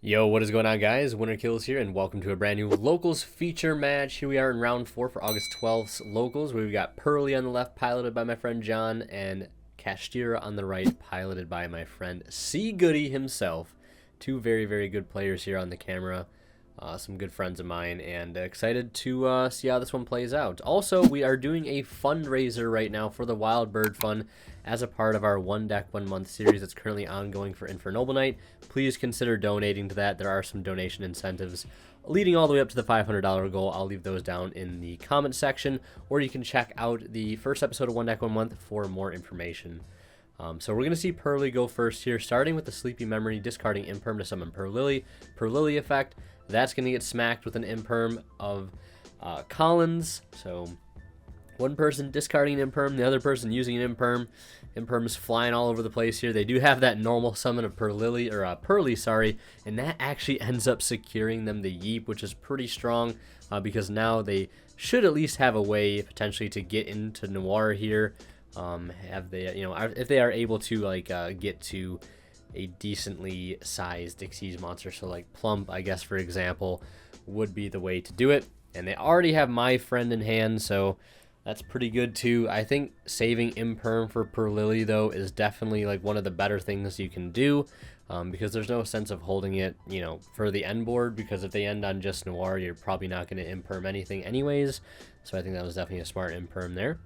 Yo, what is going on, guys? Winter Kills here, and welcome to a brand new Locals feature match. Here we are in round 4 for August 12th's Locals, where we've got Purrely on the left, piloted by my friend John, and Kashtira on the right, piloted by my friend C. Goody himself. Two very, very good players here on the camera. Some good friends of mine, and excited to see how this one plays out. Also, we are doing a fundraiser right now for the Wild Bird Fund as a part of our One Deck 1 Month series that's currently ongoing for Infernoble Night. Please consider donating to that. There are some donation incentives leading all the way up to the $500 goal. I'll leave those down in the comment section, or you can check out the first episode of One Deck 1 Month for more information. So we're going to see Purrely go first here, starting with the Sleepy Memory, discarding Imperm to summon Purrely. Purrely effect, that's going to get smacked with an Imperm of Collins. So one person discarding an Imperm, the other person using an Imperm. Imperm's flying all over the place here. They do have that normal summon of Purrely, sorry, and that actually ends up securing them the Yeep, which is pretty strong because now they should at least have a way potentially to get into Noir here. Have they, if they are able to get to a decently sized Xyz monster, so like Plump, I guess, for example, would be the way to do it. And they already have my friend in hand, so that's pretty good too. I think saving Imperm for Purrely though is definitely like one of the better things you can do, because there's no sense of holding it, for the end board, because if they end on just Noir, you're probably not going to Imperm anything anyways. So I think that was definitely a smart Imperm there.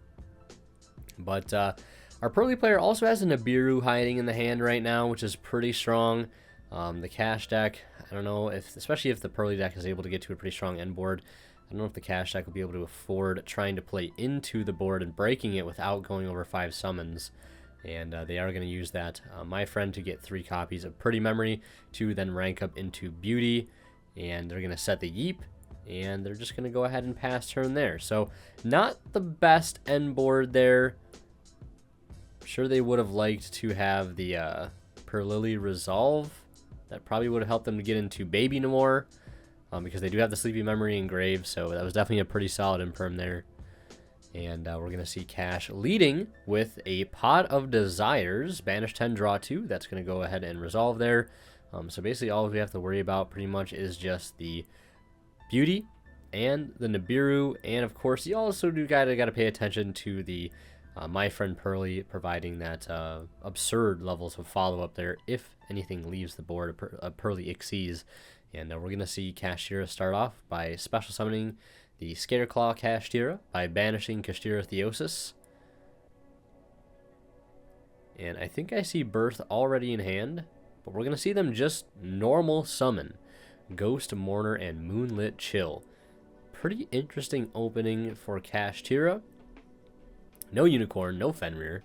But our Purrely player also has a Nibiru hiding in the hand right now, which is pretty strong. The Cash deck, I don't know if, especially if the Purrely deck is able to get to a pretty strong end board, I don't know if the Cash deck will be able to afford trying to play into the board and breaking it without going over 5 summons. And they are going to use that, my friend, to get 3 copies of Pretty Memory to then rank up into Beauty. And they're going to set the Yeep, and they're just going to go ahead and pass turn there. So not the best end board there. I'm sure they would have liked to have the Purrely resolve. That probably would have helped them to get into Baby Noir, because they do have the Sleepy Memory engraved, so that was definitely a pretty solid Imperm there. And we're going to see Cash leading with a Pot of Desires, banish 10, draw 2. That's going to go ahead and resolve there. So basically all we have to worry about pretty much is just the Beauty and the Nibiru, and of course you also do got to pay attention to the my friend Purrely providing that absurd levels of follow-up there if anything leaves the board, a Purrely Xyz. And we're going to see Kashtira start off by special summoning the Scareclaw Kashtira by banishing Kashtira Theosis. And I think I see Birth already in hand, but we're going to see them just normal summon Ghost Mourner and Moonlit Chill. Pretty interesting opening for Kashtira. No Unicorn, no Fenrir.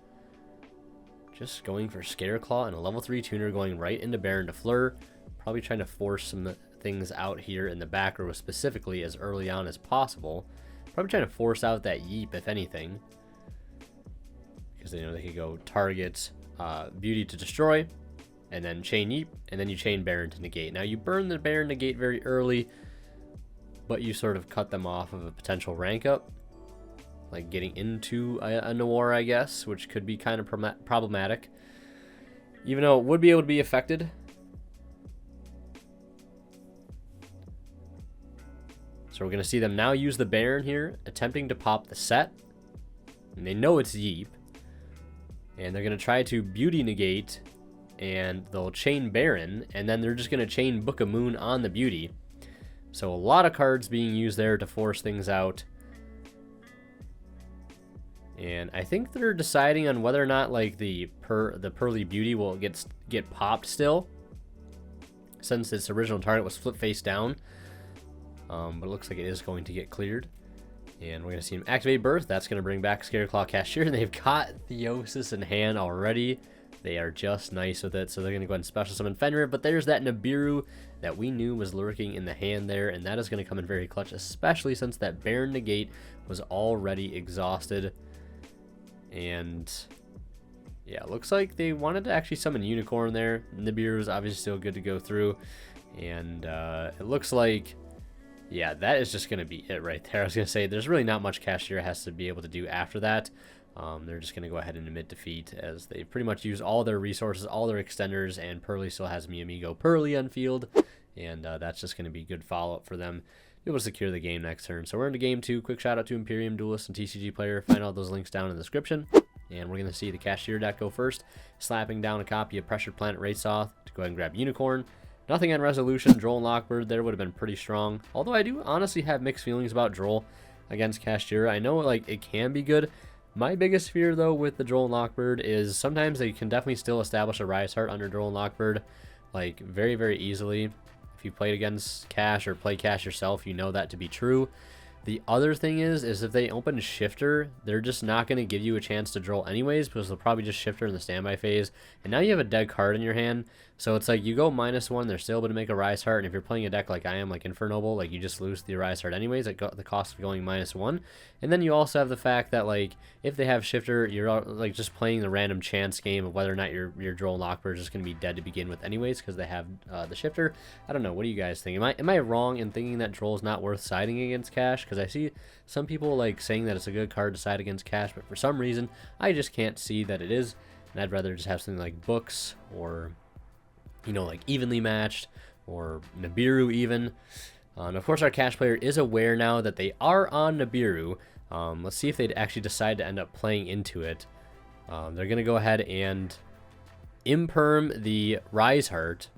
Just going for Scareclaw and a level 3 tuner going right into Baron to Fleur. Probably trying to force some things out here in the back row specifically as early on as possible. Probably trying to force out that Yeep, if anything. Because they could go target Beauty to destroy, and then chain Yeep, and then you chain Baron to negate. Now you burn the Baron negate very early, but you sort of cut them off of a potential rank up. Like getting into a Noir, I guess, which could be kind of problematic. Even though it would be able to be affected. So we're going to see them now use the Baron here, attempting to pop the set. And they know it's Yeep. And they're going to try to Beauty negate, and they'll chain Baron, and then they're just going to chain Book of Moon on the Beauty. So a lot of cards being used there to force things out. And I think they're deciding on whether or not like the Purrely Beauty will get popped still, since its original target was flip face down. But it looks like it is going to get cleared. And we're going to see him activate Birth. That's going to bring back Scareclaw Cashier. They've got Theosis in hand already. They are just nice with it. So they're going to go ahead and special summon Fenrir. But there's that Nibiru that we knew was lurking in the hand there. And that is going to come in very clutch, especially since that Baron negate was already exhausted. And yeah, looks like they wanted to actually summon Unicorn there. Nibiru is obviously still good to go through. And it looks like, yeah, that is just going to be it right there. I was going to say, there's really not much Kashtira has to be able to do after that. They're just going to go ahead and admit defeat, as they pretty much use all their resources, all their extenders, and Purrely still has Mi Amigo Purrely on field. and that's just going to be good follow-up for them. Be able to secure the game next turn. So we're into game 2. Quick shout out to Imperium Duelist and TCG Player. Find all those links down in the description. And we're going to see the Kashtira deck go first, slapping down a copy of Pressured Planet Raceoff to go ahead and grab Unicorn. Nothing on Resolution. Droll and Lockbird there would have been pretty strong. Although I do honestly have mixed feelings about Droll against Kashtira. I know like it can be good. My biggest fear though with the Droll and Lockbird is sometimes they can definitely still establish a Rise Heart under Droll and Lockbird like very, very easily. If you played against Cash or play Cash yourself, you know that to be true. The other thing is if they open Shifter, they're just not going to give you a chance to Droll anyways, because they'll probably just Shifter in the standby phase. And now you have a dead card in your hand, so it's like you go -1, they're still able to make a Rise Heart, and if you're playing a deck like I am, like Infernoble, like you just lose the Rise Heart anyways at the cost of going -1. And then you also have the fact that like if they have Shifter, you're like just playing the random chance game of whether or not your Droll and Lockbird is just going to be dead to begin with anyways, because they have the Shifter. I don't know. What do you guys think? Am I wrong in thinking that Droll is not worth siding against Cash? Because I see some people like saying that it's a good card to side against Cash, but for some reason I just can't see that it is, and I'd rather just have something like Books or, you know, like Evenly Matched or Nibiru even. And of course our Cash player is aware now that they are on Nibiru. Let's see if they'd actually decide to end up playing into it. They're going to go ahead and imperm the Rise Heart.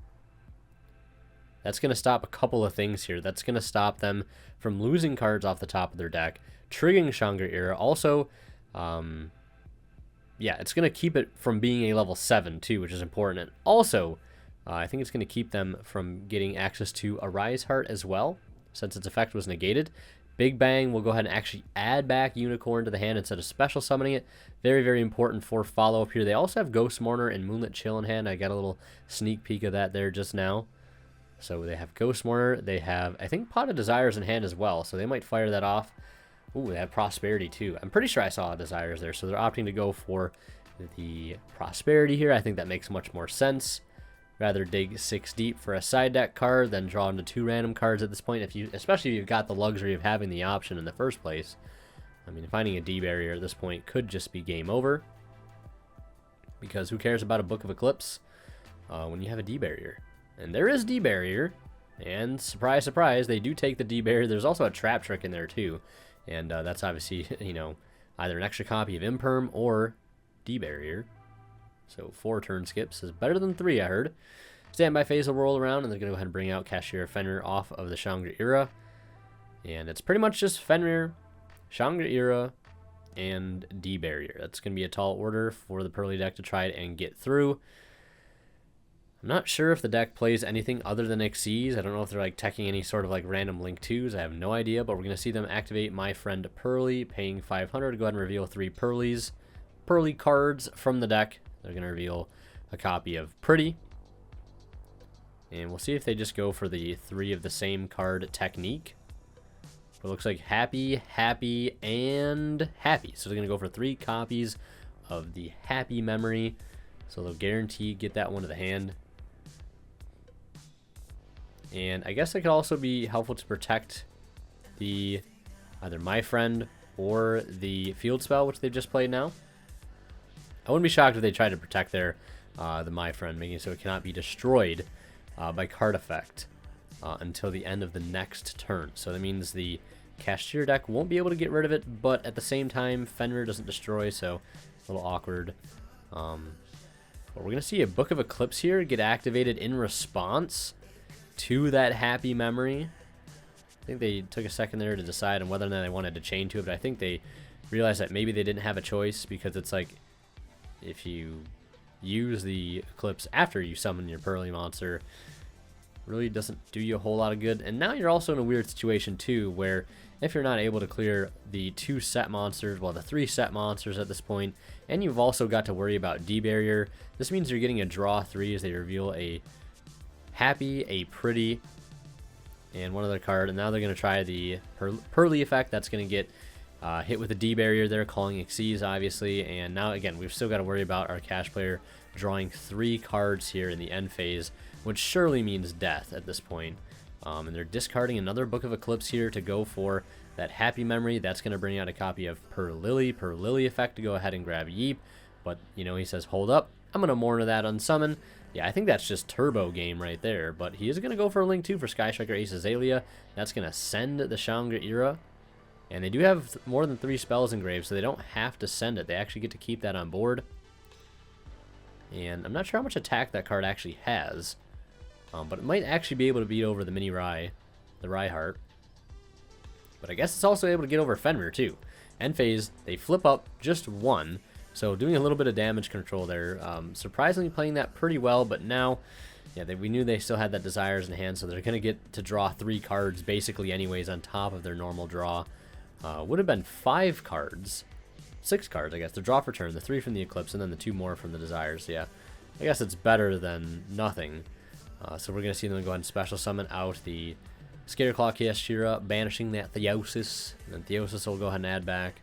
That's going to stop a couple of things here. That's going to stop them from losing cards off the top of their deck, triggering Shangri-Ira. Also, yeah, it's going to keep it from being a level 7 too, which is important. And also, I think it's going to keep them from getting access to a Rise Heart as well, since its effect was negated. Big Bang will go ahead and actually add back Unicorn to the hand instead of special summoning it. Very, very important for follow-up here. They also have Ghost Mourner and Moonlit Chill in hand. I got a little sneak peek of that there just now. So they have Ghost Mourner. They have, I think, Pot of Desires in hand as well, so they might fire that off. Ooh, they have Prosperity too. I'm pretty sure I saw Desires there, so they're opting to go for the Prosperity here. I think that makes much more sense. Rather dig 6 deep for a side deck card than draw into 2 random cards at this point, especially if you've got the luxury of having the option in the first place. I mean, finding a D barrier at this point could just be game over, because who cares about a Book of Eclipse when you have a D barrier? And there is D barrier, and surprise, surprise, they do take the D barrier. There's also a Trap Trick in there too, and that's obviously, you know, either an extra copy of Imperm or D barrier. So 4 turn skips is better than 3, I heard. Standby phase will roll around, and they're going to go ahead and bring out Kashtira Fenrir off of the Shangri-Ira. And it's pretty much just Fenrir, Shangri-Ira, and D barrier. That's going to be a tall order for the Purrely deck to try and get through. I'm not sure if the deck plays anything other than Xyz. I don't know if they're like teching any sort of like random Link 2s. I have no idea, but we're going to see them activate My Friend Purrely, paying 500 to go ahead and reveal 3 Purrely cards from the deck. They're going to reveal a copy of Pretty. And we'll see if they just go for the 3 of the same card technique. It looks like Happy, Happy, and Happy. So they're going to go for 3 copies of the Happy Memory. So they'll guarantee get that one to the hand. And I guess it could also be helpful to protect the either My Friend or the Field Spell, which they've just played now. I wouldn't be shocked if they tried to protect their the My Friend, making it so it cannot be destroyed by card effect until the end of the next turn. So that means the Kashtira deck won't be able to get rid of it, but at the same time, Fenrir doesn't destroy, so a little awkward. But we're going to see a Book of Eclipse here get activated in response to that Happy Memory. I think they took a second there to decide on whether or not they wanted to chain to it, but I think they realized that maybe they didn't have a choice, because it's like if you use the Eclipse after you summon your Purrely monster, really doesn't do you a whole lot of good. And now you're also in a weird situation too, where if you're not able to clear the 2 set monsters, well, the 3 set monsters at this point, and you've also got to worry about D barrier, this means you're getting a draw 3 as they reveal a Happy, a Pretty, and one other card. And now they're going to try the Purrely effect. That's going to get hit with a D barrier there, calling Xyz obviously. And now again, we've still got to worry about our Cash player drawing 3 cards here in the end phase, which surely means death at this point. And they're discarding another Book of Eclipse here to go for that Happy Memory. That's going to bring out a copy of Purrely effect to go ahead and grab Yeep. But, you know, he says, hold up, I'm going to Mourner that unsummon. Yeah, I think that's just turbo game right there. But he is going to go for a link, too, for Sky Striker Ace Azalea. That's going to send the Shangri-Ira. And they do have more than 3 spells engraved, so they don't have to send it. They actually get to keep that on board. And I'm not sure how much attack that card actually has. But it might actually be able to beat over the Mini Rai, the Raiheart. But I guess it's also able to get over Fenrir, too. End phase, they flip up just 1. So doing a little bit of damage control there. Surprisingly playing that pretty well, but now, yeah, we knew they still had that Desires in hand, so they're going to get to draw 3 cards basically anyways on top of their normal draw. Would have been 5 cards. 6 cards, I guess. The draw for turn, the 3 from the Eclipse, and then the 2 more from the Desires. Yeah, I guess it's better than nothing. So we're going to see them go ahead and special summon out the Scareclaw Kashtira, banishing that Theosis. And then Theosis will go ahead and add back.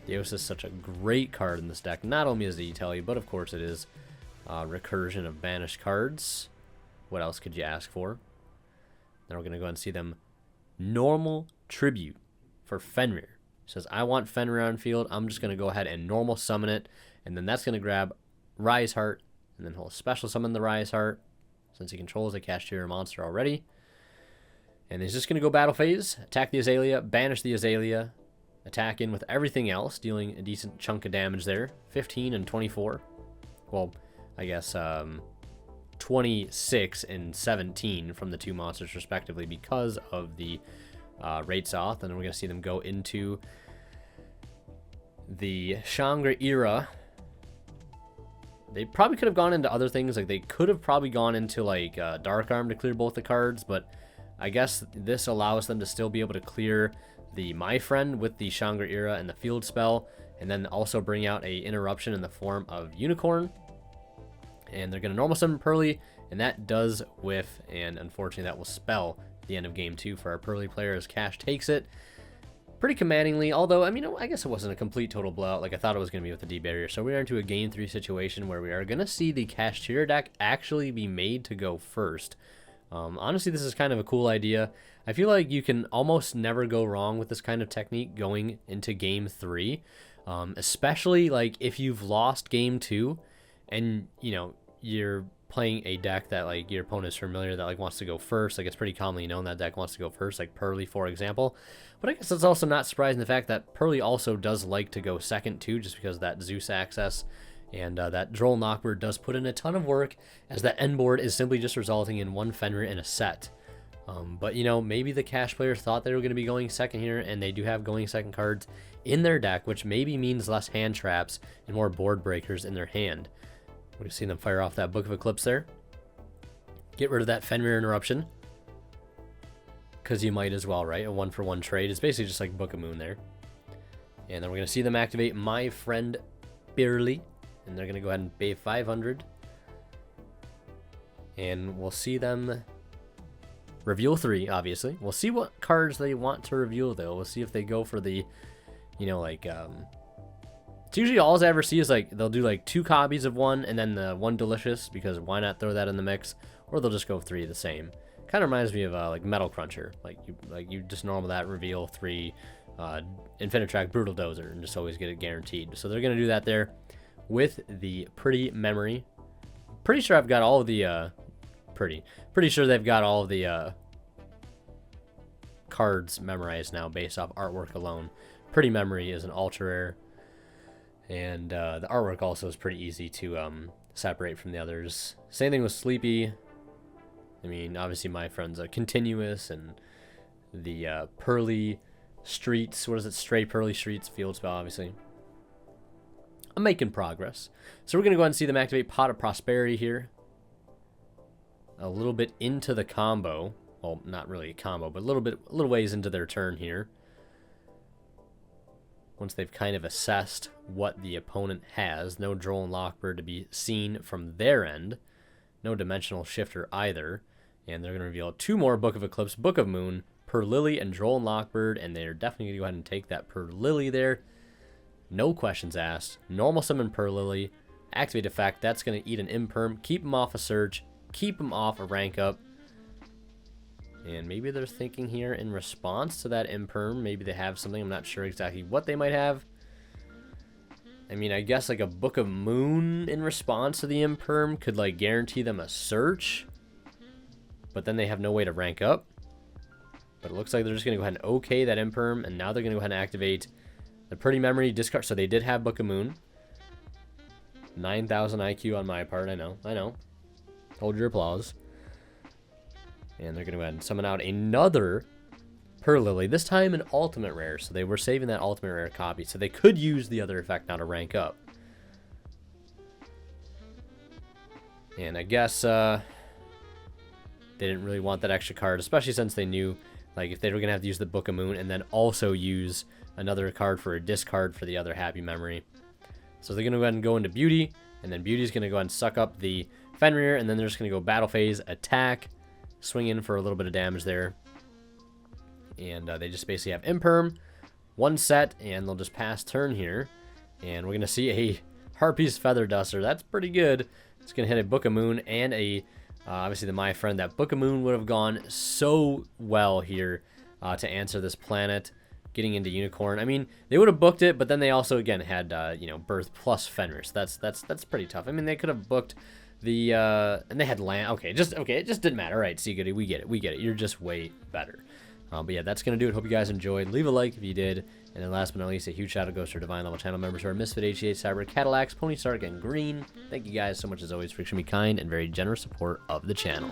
Theosis is such a great card in this deck. Not only is it Telly, but of course it is recursion of banished cards. What else could you ask for? Then we're going to go ahead and see them normal tribute for Fenrir. Says, I want Fenrir on field. I'm just going to go ahead and normal summon it. And then that's going to grab Raiheart. And then he'll special summon the Raiheart, since he controls a Kashtira monster already. And he's just going to go battle phase, attack the Azalea, banish the Azalea, attack in with everything else, dealing a decent chunk of damage there. 15 and 24. Well, I guess 26 and 17 from the 2 monsters respectively because of the Raid Soth. And then we're going to see them go into the Shangri-Ira. They probably could have gone into other things. Like, they could have probably gone into, like, Dark Arm to clear both the cards. But I guess this allows them to still be able to clear the My Friend with the Shangri-Ira and the field spell. And then also bring out a interruption in the form of Unicorn. And they're going to normal summon Purrely. And that does whiff. And unfortunately, that will spell the end of game 2 for our Purrely player as Cash takes it pretty commandingly, although, I mean, I guess it wasn't a complete total blowout like I thought it was going to be with the D-Barrier. So we are into a game 3 situation where we are going to see the Kashtira deck actually be made to go first. Honestly, this is kind of a cool idea. I feel like you can almost never go wrong with this kind of technique going into game 3, especially like if you've lost game 2 and, you know, you're playing a deck that like your opponent is familiar that like wants to go first. Like, it's pretty commonly known that deck wants to go first, like Purrely, for example. But I guess it's also not surprising the fact that Purrely also does like to go second too, just because of that Zeus access. And that Droll Knockbird does put in a ton of work, as that end board is simply just resulting in 1 Fenrir in a set. But, you know, maybe the Cash players thought they were going to be going second here, and they do have going second cards in their deck, which maybe means less hand traps and more board breakers in their hand. We've seen them fire off that Book of Eclipse there. Get rid of that Fenrir interruption, because you might as well, right? A 1-for-1 trade. It's basically just like Book of Moon there. And then we're going to see them activate My Friend Purrely. And they're going to go ahead and pay 500. And we'll see them reveal 3, obviously. We'll see what cards they want to reveal, though. We'll see if they go for the, you know, like, it's usually all I ever see is, like, they'll do, like, 2 copies of one and then the 1 Delicious, because why not throw that in the mix? Or they'll just go 3 the same. Kind of reminds me of, like, Metal Cruncher. Like you just normal that, reveal 3 Infinitrack Brutal Dozer, and just always get it guaranteed. So they're going to do that there with the Pretty Memory. Pretty sure I've got all of the, pretty sure they've got all of the cards memorized now based off artwork alone. Pretty Memory is an ultra rare. And the artwork also is pretty easy to separate from the others. Same thing with Sleepy. I mean, obviously My Friend's a continuous, and the Purrely Streets, what is it? Stray Purrely Streets field spell, obviously. I'm making progress. So we're going to go ahead and see them activate Pot of Prosperity here. A little bit into the combo. Well, not really a combo, but a little ways into their turn here. Once they've kind of assessed what the opponent has. No Droll and Lockbird to be seen from their end. No Dimensional Shifter either. And they're going to reveal 2 more Book of Eclipse, Book of Moon, Purrely, and Droll and Lockbird. And they're definitely going to go ahead and take that Purrely there. No questions asked. Normal summon Purrely. Activate effect. That's going to eat an Imperm. Keep him off a search. Keep him off a rank up. And maybe they're thinking here in response to that Imperm. Maybe they have something. I'm not sure exactly what they might have. I mean, I guess like a Book of Moon in response to the Imperm could like guarantee them a search. But then they have no way to rank up. But it looks like they're just going to go ahead and okay that Imperm. And now they're going to go ahead and activate the Pretty Memory discard. So they did have Book of Moon. 9,000 IQ on my part. I know. Hold your applause. And they're going to go ahead and summon out another Purrely. This time an ultimate rare. So they were saving that ultimate rare copy. So they could use the other effect now to rank up. And I guess they didn't really want that extra card. Especially since they knew like if they were going to have to use the Book of Moon and then also use another card for a discard for the other Happy Memory. So they're going to go ahead and go into Beauty, and then Beauty's going to go ahead and suck up the Fenrir, and then they're just going to go Battle Phase, attack, swing in for a little bit of damage there. And they just basically have Imperm, one set, and they'll just pass turn here. And we're going to see a Harpy's Feather Duster. That's pretty good. It's going to hit a Book of Moon and a, obviously the My Friend. That Book of Moon would have gone so well here to answer this planet. Getting into Unicorn. I mean, they would have booked it, but then they also again had you know, Birth plus Fenrir. So that's pretty tough. I mean, they could have booked the and they had land. Okay, it just didn't matter. All right, see, Goody, we get it. You're just way better. But yeah, that's gonna do it. Hope you guys enjoyed. Leave a like if you did. And then last but not least, a huge shout out goes to our Divine Level channel members who are Misfit, HGH, Cyber, Cadillacs, Pony Stark, and Green. Thank you guys so much as always for extremely kind and very generous support of the channel.